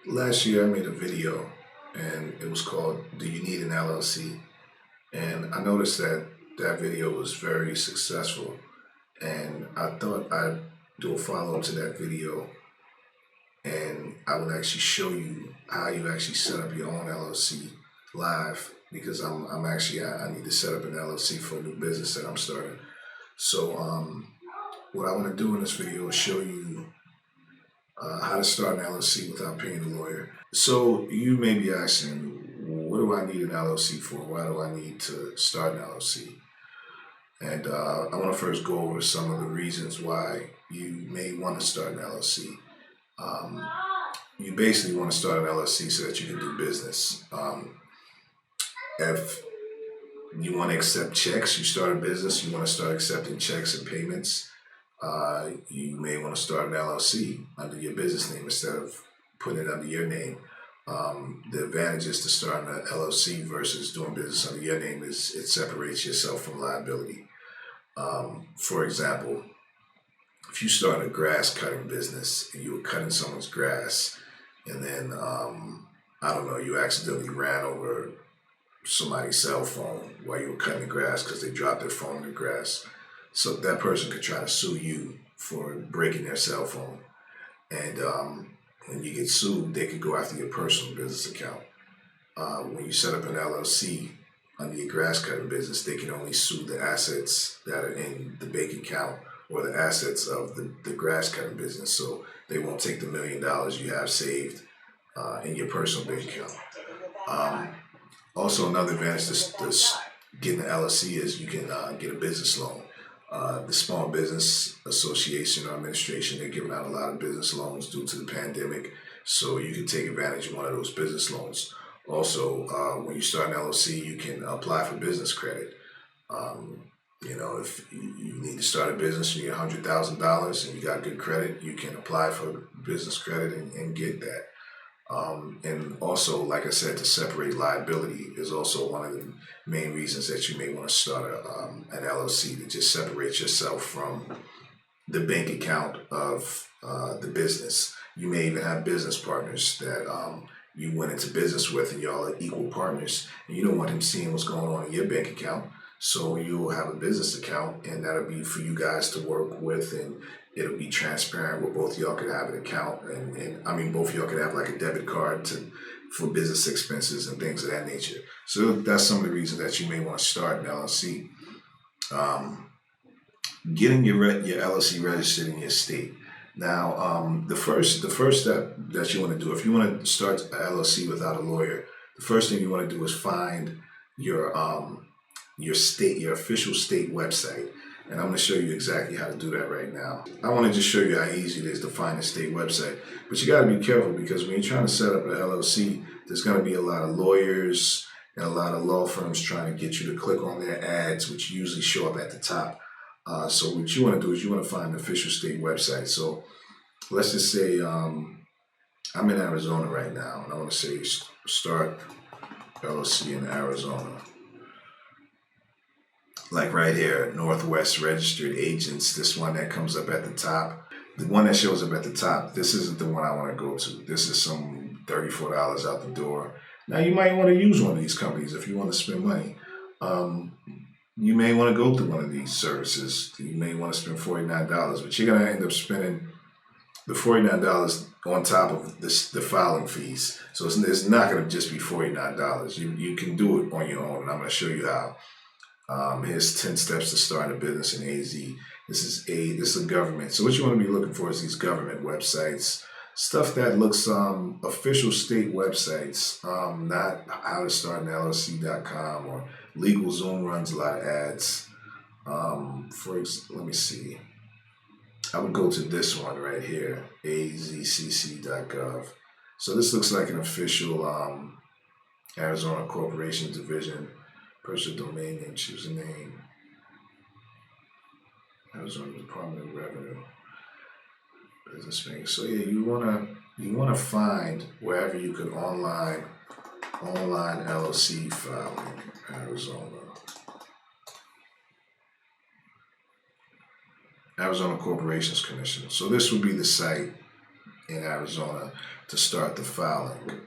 Last year I made a video and it was called Do You Need an LLC? And I noticed that that video was very successful and I thought I'd do a follow up to that video and I would actually show you how you actually set up your own LLC live because I'm actually I need to set up an LLC for a new business that I'm starting. So what I want to do in this video is show you how to start an LLC without paying a lawyer. So you may be asking, what do I need an LLC for? Why do I need to start an LLC? And I want to first go over some of the reasons why you may want to start an LLC. Um, you basically want to start an LLC so that you can do business. If you want to accept checks, you start a business, you want to start accepting checks and payments, you may want to start an LLC under your business name instead of putting it under your name. The advantages to starting an LLC versus doing business under your name is it separates yourself from liability. For example, if you start a grass cutting business and you were cutting someone's grass and then, I don't know, you accidentally ran over somebody's cell phone while you were cutting the grass because they dropped their phone in the grass. So that person could try to sue you for breaking their cell phone. And when you get sued, they could go after your personal business account. When you set up an LLC under your grass cutting business, they can only sue the assets that are in the bank account or the assets of the grass cutting business. So they won't take the $1 million you have saved in your personal bank account. Um, Also, another advantage to getting an LLC is you can get a business loan. The Small Business Association or Administration, they're giving out a lot of business loans due to the pandemic, so you can take advantage of one of those business loans. Also, when you start an LLC, you can apply for business credit. Um, if you need to start a business, you get $100,000 and you got good credit, you can apply for business credit and get that. And also, like I said, to separate liability is also one of the main reasons that you may want to start an LLC to just separate yourself from the bank account of the business. You may even have business partners that you went into business with and y'all are equal partners and you don't want him seeing what's going on in your bank account. So you'll have a business account and that'll be for you guys to work with and it'll be transparent where both y'all could have an account and I mean both y'all could have like a debit card for business expenses and things of that nature. So that's some of the reasons that you may want to start an LLC. Um, Getting your LLC registered in your state. Now, the first step that you want to do if you want to start an LLC without a lawyer, the first thing you want to do is find your your official state website. And I'm going to show you exactly how to do that right now. I want to just show you how easy it is to find a state website. But you got to be careful because when you're trying to set up an LLC, there's going to be a lot of lawyers and a lot of law firms trying to get you to click on their ads, which usually show up at the top. So what you want to do is you want to find an official state website. So let's just say I'm in Arizona right now, and I want to say start LLC in Arizona. Like right here, Northwest Registered Agents, this one that comes up at the top. The one that shows up at the top, this isn't the one I want to go to. This is some $34 out the door. Now you might want to use one of these companies if you want to spend money. Um, you may want to go through one of these services. You may want to spend $49, but you're going to end up spending the $49 on top of the filing fees. So it's not going to just be $49. You can do it on your own, and I'm going to show you how. Here's 10 steps to start a business in AZ. This is a government. So what you want to be looking for is these government websites, stuff that looks official state websites, not how to start an LLC.com or LegalZoom runs a lot of ads. Let me see. I would go to this one right here, azcc.gov. So this looks like an official Arizona Corporation Division. Personal domain name, choose a name. Arizona Department of Revenue. Business bank. So yeah, you wanna find wherever you can online LLC filing, Arizona Corporations Commission. So this would be the site, in Arizona to start the filing.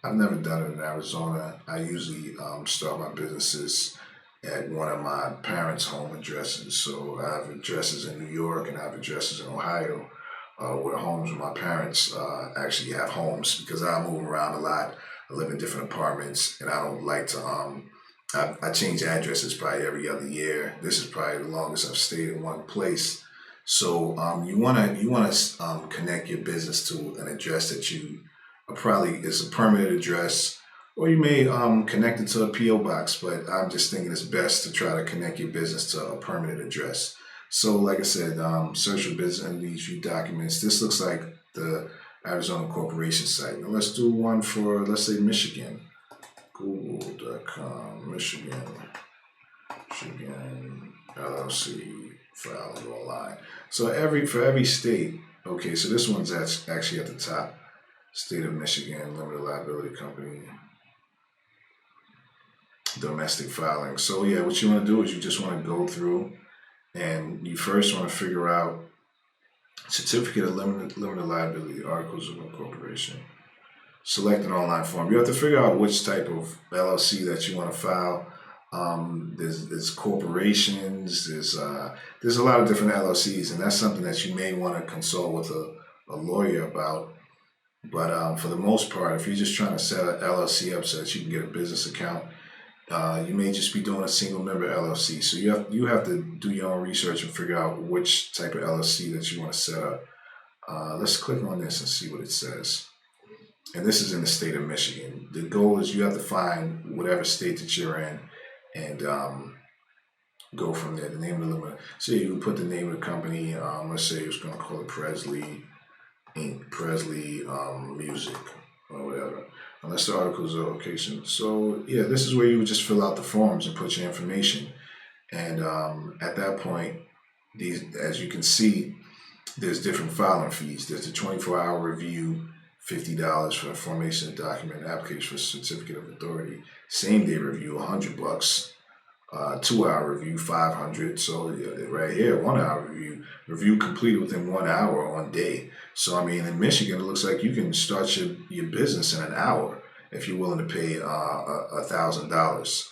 I've never done it in Arizona. I usually start my businesses at one of my parents' home addresses. So I have addresses in New York and I have addresses in Ohio, where homes where my parents actually have homes, because I move around a lot. I live in different apartments and I don't like to. I change addresses probably every other year. This is probably the longest I've stayed in one place. So you wanna connect your business to an address that you probably is a permanent address, or you may connect it to a PO box. But I'm just thinking it's best to try to connect your business to a permanent address. So like I said, search for business entities, view documents. This looks like the Arizona Corporation site. Now let's do one for, let's say, Michigan. Google.com, Michigan LLC filing online. So for every state, okay, so this one's actually at the top. State of Michigan, limited liability company, domestic filing. So yeah, what you want to do is you just want to go through and you first want to figure out certificate of limited liability, articles of incorporation. Select an online form. You have to figure out which type of LLC that you want to file. There's corporations. There's a lot of different LLCs, and that's something that you may want to consult with a lawyer about. But for the most part, if you're just trying to set an LLC up so that you can get a business account, you may just be doing a single member LLC. So you have to do your own research and figure out which type of LLC that you want to set up. Let's click on this and see what it says. And this is in the state of Michigan. The goal is you have to find whatever state that you're in and go from there. The name of the limit. So you would put the name of the company. Let's say it's going to call it Presley Inc. Presley Music or whatever. Unless the articles are location. So yeah, this is where you would just fill out the forms and put your information. And at that point, as you can see, there's different filing fees. There's the 24-hour review, $50 for the formation of document, application for certificate of authority. Same day review, $100. 2-hour review, $500. So yeah, right here, 1-hour review completed within 1 hour on day. So I mean, in Michigan, it looks like you can start your business in an hour if you're willing to pay $1,000.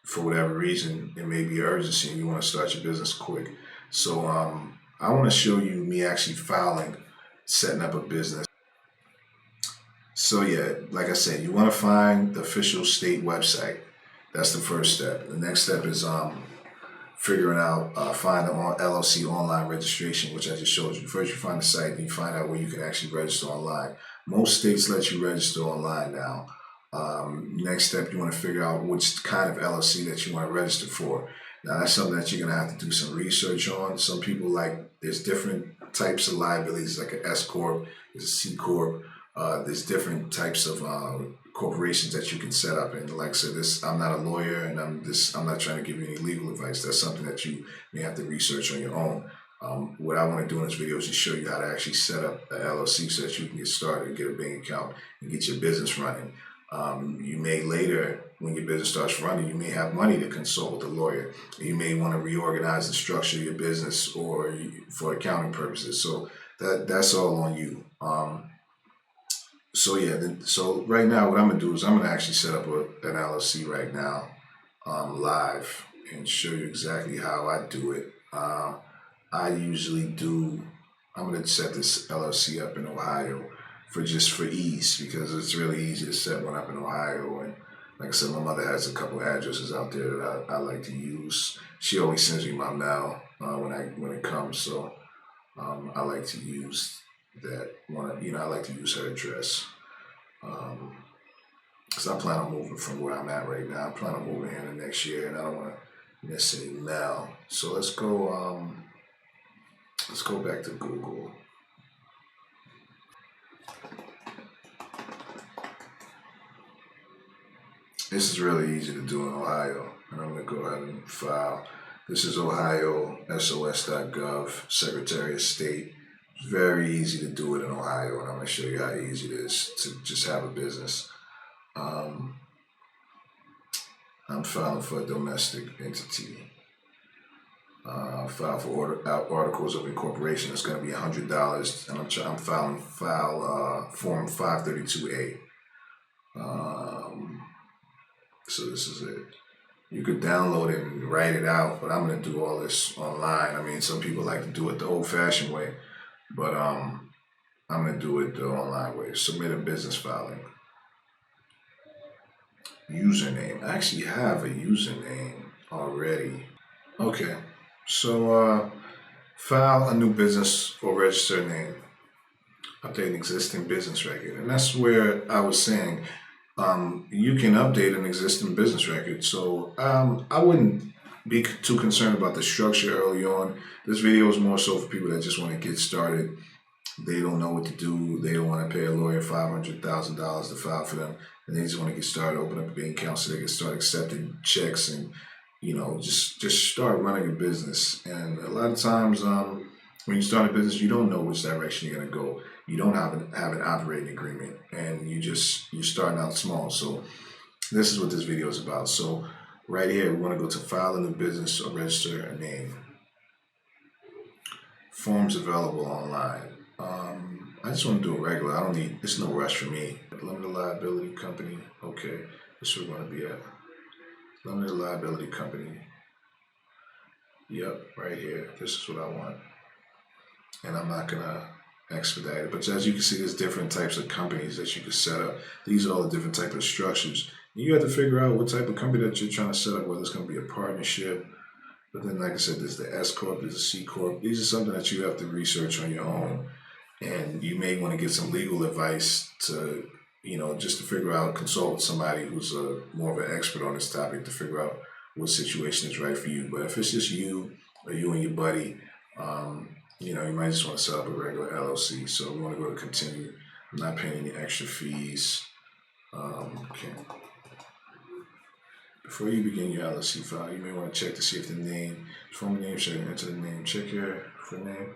For whatever reason, it may be urgency and you want to start your business quick. So I want to show you me actually filing, setting up a business. So yeah, like I said, you want to find the official state website. That's the first step. The next step is figuring out, find the LLC online registration, which I just showed you. First, you find the site, and you find out where you can actually register online. Most states let you register online now. Next step, you want to figure out which kind of LLC that you want to register for. Now, that's something that you're going to have to do some research on. Some people there's different types of liabilities, like an S Corp, there's a C Corp. There's different types of corporations that you can set up. And like I said, I'm not a lawyer, and I'm not trying to give you any legal advice. That's something that you may have to research on your own. What I want to do in this video is just show you how to actually set up an LLC so that you can get started, get a bank account, and get your business running. You may later, when your business starts running, you may have money to consult with a lawyer. You may want to reorganize the structure of your business or for accounting purposes. So that's all on you. So yeah, so right now what I'm gonna do is I'm gonna actually set up an LLC right now, live, and show you exactly how I do it. I usually do. I'm gonna set this LLC up in Ohio for ease, because it's really easy to set one up in Ohio. And like I said, my mother has a couple addresses out there that I like to use. She always sends me my mail when it comes, so I like to use that one. I like to use her address. Because I plan on moving from where I'm at right now. I plan on moving here in the next year, and I don't want to miss any mail. So let's go. Let's go back to Google. This is really easy to do in Ohio, and I'm going to go ahead and file. This is Ohio, sos.gov, Secretary of State. It's very easy to do it in Ohio, and I'm going to show you how easy it is to just have a business. I'm filing for a domestic entity. File for articles of incorporation. It's going to be $100, and I'm filing form 532A. So this is it. You could download it and write it out, but I'm going to do all this online. I mean, some people like to do it the old-fashioned way, but I'm going to do it the online way. Submit a business filing. Username. I actually have a username already. Okay, so file a new business or register a name. Update an existing business record. And that's where I was saying you can update an existing business record. So I wouldn't be too concerned about the structure early on. This video is more so for people that just want to get started. They don't know what to do. They don't want to pay a lawyer $500,000 to file for them. And they just want to get started, open up a bank account so they can start accepting checks and, just start running a business. And a lot of times when you start a business, you don't know which direction you're going to go. You don't have an operating agreement, and you're starting out small. So this is what this video is about. So right here, we want to go to file a new business or register a name. Forms available online. I just want to do it regular. I don't need, it's no rush for me. Limited liability company. Okay, this is where we're going to be at. Limited liability company. Yep, right here. This is what I want. And I'm not going to expedite it. But as you can see, there's different types of companies that you can set up. These are all the different types of structures. You have to figure out what type of company that you're trying to set up, whether it's going to be a partnership. But then, like I said, there's the S Corp, there's the C Corp. These are something that you have to research on your own. And you may want to get some legal advice to, just to figure out, consult with somebody who's more of an expert on this topic to figure out what situation is right for you. But if it's just you or you and your buddy, you might just want to set up a regular LLC. So we want to go to continue. I'm not paying any extra fees. Okay. Before you begin your LLC file, you may want to check to see if the name, former name, should enter the name. Check here for name.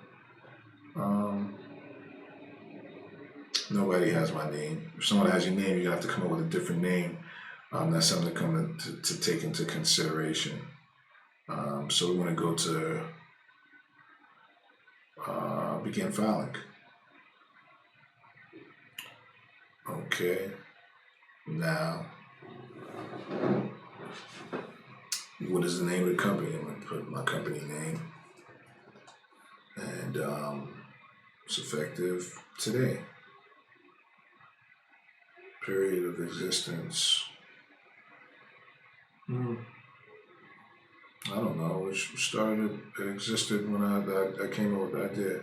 Nobody has my name. If someone has your name, you're going to have to come up with a different name. That's something to take into consideration. So we want to go to begin filing. Okay. Now, what is the name of the company? I'm going to put my company name. And it's effective today. Period of existence. I don't know. It existed when I came up with the idea.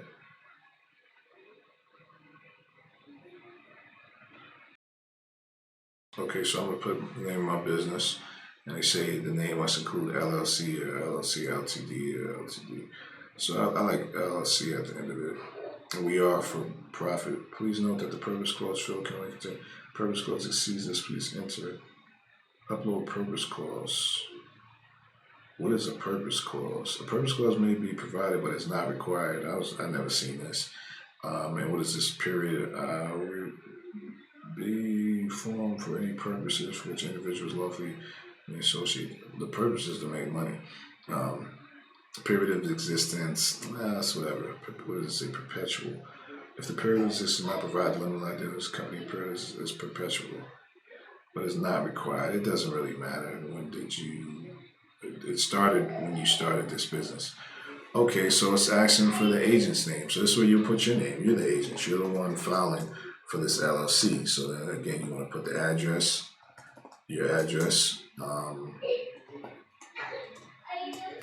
Okay, so I'm going to put the name of my business. And they say the name must include LLC or LLC, LTD or LTD. So I like LLC at the end of it. And we are for profit. Please note that the purpose clause field can only contain purpose clause exceeds this. Please enter. Upload purpose clause. What is a purpose clause? A purpose clause may be provided, but it's not required. I never seen this. And what is this period? Be formed for any purposes for which individuals lawfully may associate. The purpose is to make money. Period of existence, that's whatever. What does it say? Perpetual. If the period of existence is not provided, limited liability, this company period is perpetual. But it's not required. It doesn't really matter. When did you? It started when you started this business. Okay, so it's asking for the agent's name. So this is where you put your name. You're the agent. You're the one filing for this LLC. So then again, you want to put the address, your address.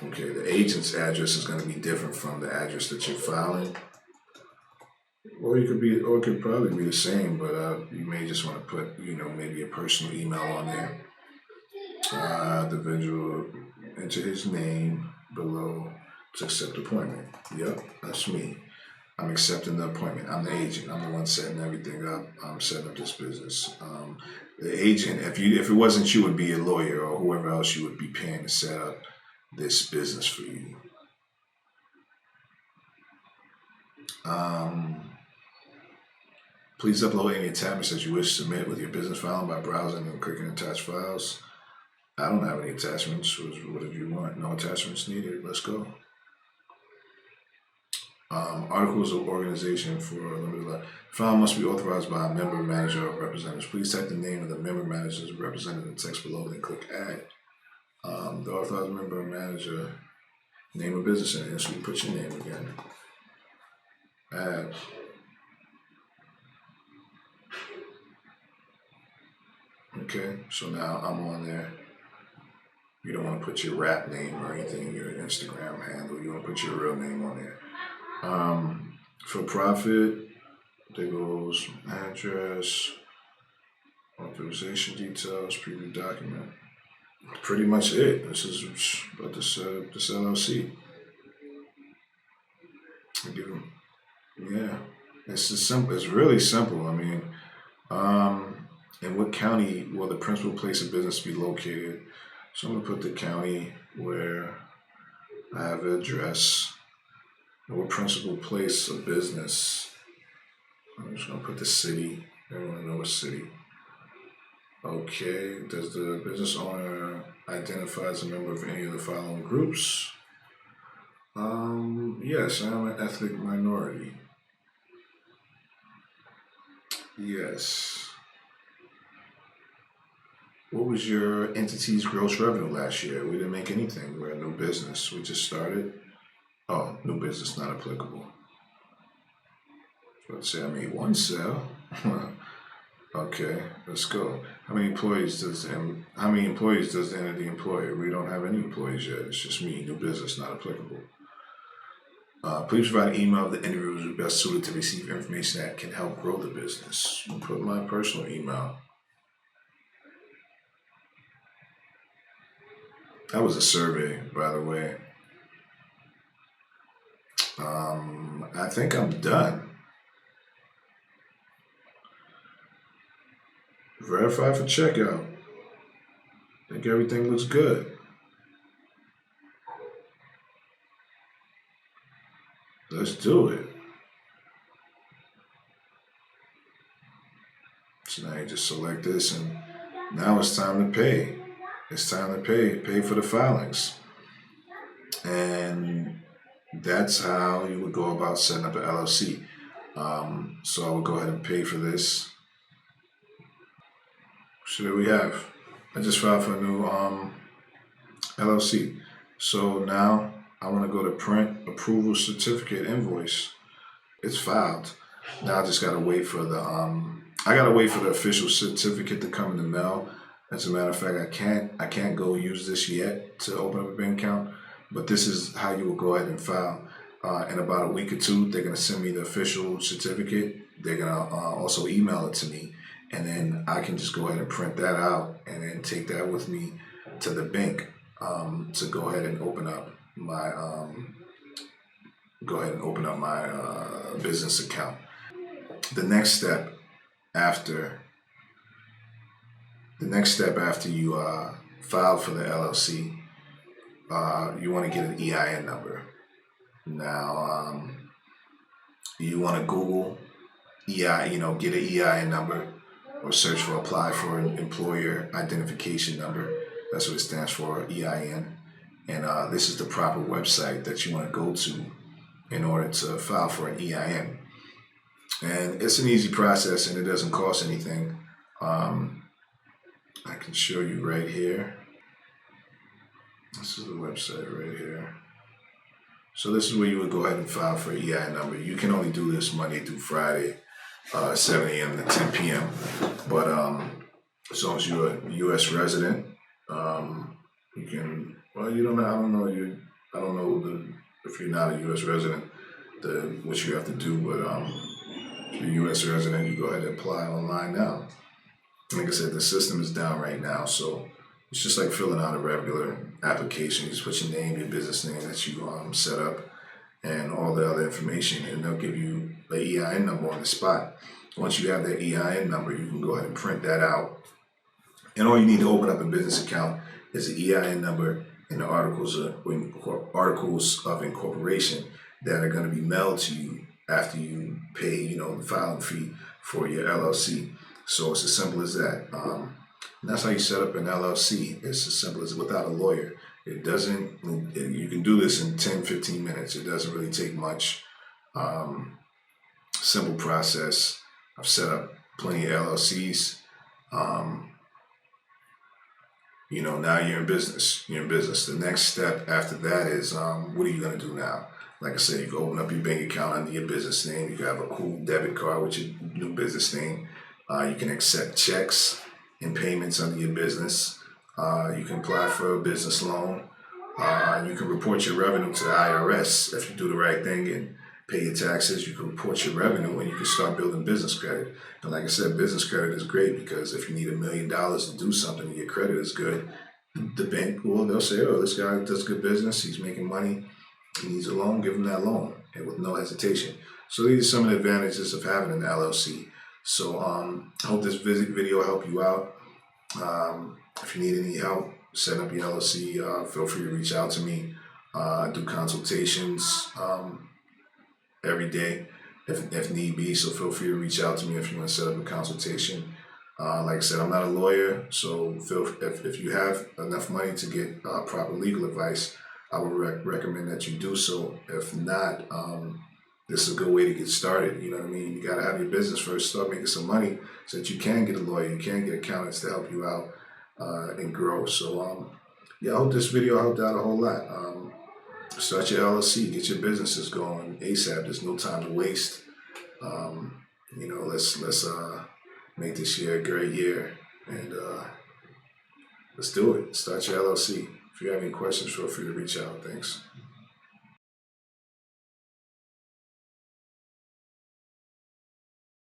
Okay, the agent's address is going to be different from the address that you're filing. Or it could probably be the same, but you may just want to put, maybe a personal email on there. The individual enter his name below to accept appointment. Yep, that's me. I'm accepting the appointment. I'm the agent. I'm the one setting everything up. I'm setting up this business. The agent, if it wasn't you, would be a lawyer or whoever else you would be paying to set up this business for you. Please upload any attachments that you wish to submit with your business file by browsing and clicking attach files. I don't have any attachments. What do you want? No attachments needed. Let's go. Articles of organization for limited life. File must be authorized by a member, manager, or representatives. Please type the name of the member, manager's representative in the text below, then click add. The authorized member or manager, name of business in it, so you put your name again. Add. Okay, so now I'm on there. You don't want to put your rap name or anything, your Instagram handle. You want to put your real name on there. For profit, there goes address, authorization details, preview document. Pretty much it. This is about this LLC. I give them, yeah. It's just simple. It's really simple. I mean, in what county will the principal place of business be located? So I'm gonna put the county where I have an address. What principal place of business? I'm just gonna put the city. I want to know what city. Okay. Does the business owner identify as a member of any of the following groups? Yes, I am an ethnic minority. Yes. What was your entity's gross revenue last year? We didn't make anything. We're a new business. We just started. Oh, new business not applicable. Let's say I made one sale. Okay, let's go. How many employees does the entity employ? We don't have any employees yet. It's just me. New business not applicable. Please provide an email of the individuals who are best suited to receive information that can help grow the business. I'll put my personal email. That was a survey, by the way. I think I'm done. Verify for checkout. I think everything looks good. Let's do it. So now you just select this, and now it's time to pay. It's time to pay for the filings. And that's how you would go about setting up an LLC. So I would go ahead and pay for this. So there we have. I just filed for a new LLC. So now I want to go to print approval certificate invoice. It's filed. Now I just gotta wait for the official certificate to come in the mail. As a matter of fact, I can't go use this yet to open up a bank account, but this is how you will go ahead and file. In about a week or two, they're gonna send me the official certificate. They're gonna also email it to me, and then I can just go ahead and print that out and then take that with me to the bank to go ahead and open up my business account. The next step after you file for the LLC, you want to get an EIN number. Now, you want to Google get an EIN number, or search for apply for an employer identification number. That's what it stands for, EIN. And this is the proper website that you want to go to in order to file for an EIN. And it's an easy process, and it doesn't cost anything. I can show you right here. This is the website right here. So this is where you would go ahead and file for an EIN number. You can only do this Monday through Friday, 7 a.m. to 10 p.m. But as long as you're a U.S. resident, you can. Well, you don't know. I don't know if you're not a U.S. resident, what you have to do. But if you're a U.S. resident, you go ahead and apply online now. Like I said, the system is down right now, so it's just like filling out a regular application. You just put your name, your business name that you set up, and all the other information, and they'll give you the EIN number on the spot. Once you have that EIN number, you can go ahead and print that out. And all you need to open up a business account is the EIN number and the articles of incorporation that are going to be mailed to you after you pay, the filing fee for your LLC. So it's as simple as that. And that's how you set up an LLC. It's as simple as without a lawyer. You can do this in 10, 15 minutes. It doesn't really take much. Simple process. I've set up plenty of LLCs. Now you're in business. You're in business. The next step after that is, what are you going to do now? Like I said, you can open up your bank account under your business name. You can have a cool debit card with your new business name. You can accept checks and payments under your business. You can apply for a business loan. You can report your revenue to the IRS if you do the right thing and pay your taxes. You can report your revenue and you can start building business credit. And like I said, business credit is great because if you need $1 million to do something and your credit is good, the bank they'll say, oh, this guy does good business. He's making money. He needs a loan. Give him that loan, and with no hesitation. So these are some of the advantages of having an LLC. So I hope this video helped you out. If you need any help setting up your LLC, feel free to reach out to me. I do consultations every day if need be. So feel free to reach out to me if you want to set up a consultation. Like I said, I'm not a lawyer, so if you have enough money to get proper legal advice, I would recommend that you do so. If not, this is a good way to get started. You know what I mean? You got to have your business first, start making some money so that you can get a lawyer, you can get accountants to help you out and grow. So, I hope this video helped out a whole lot. Start your LLC, get your businesses going ASAP. There's no time to waste. Let's make this year a great year, and let's do it. Start your LLC. If you have any questions, feel free to reach out. Thanks.